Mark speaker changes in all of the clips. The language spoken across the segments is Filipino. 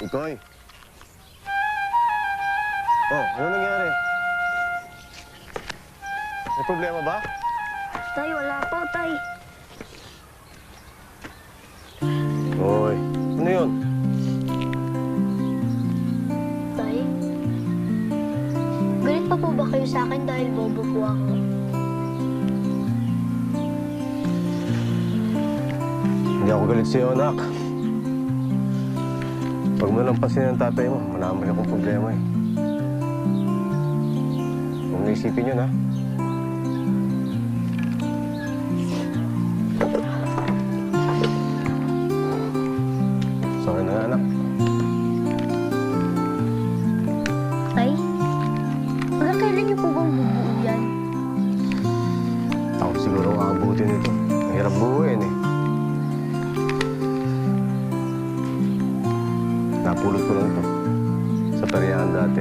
Speaker 1: Ikoy! Oh, ano nangyari? May problema ba?
Speaker 2: Tay, wala po, tay.
Speaker 1: Hoy, ano yun?
Speaker 2: Tay? Galit pa po ba kayo sa akin dahil bobo po ako?
Speaker 1: Hindi ako galit sa'yo, anak. Huwag mo lang pansinin ang tatay mo. Marami akong problema eh. Huwag mo isipin yun, ha? Sorry na nga, anak.
Speaker 2: Tay? Hanggang kailan niyo po bang bubuo yan?
Speaker 1: Ako siguro aabutin nito. Ang hirap buuin eh. Napulot ko lang ito sa tarihan dati.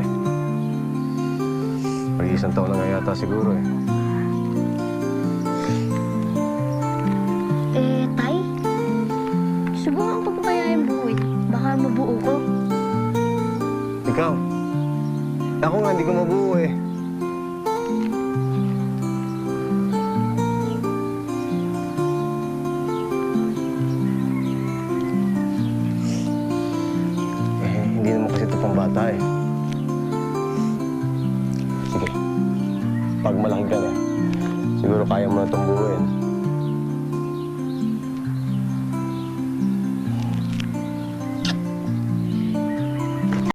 Speaker 1: Pag-iisang taon na nga yata siguro eh.
Speaker 2: Tay? Subukan ko po kaya yung buuin. Baka mabuo ko.
Speaker 1: Ikaw? Ako nga, hindi ko mabuo eh. Hindi naman kasi ito pang bata eh. Sige, pag malaki ka na, siguro kaya mo na itong buuin.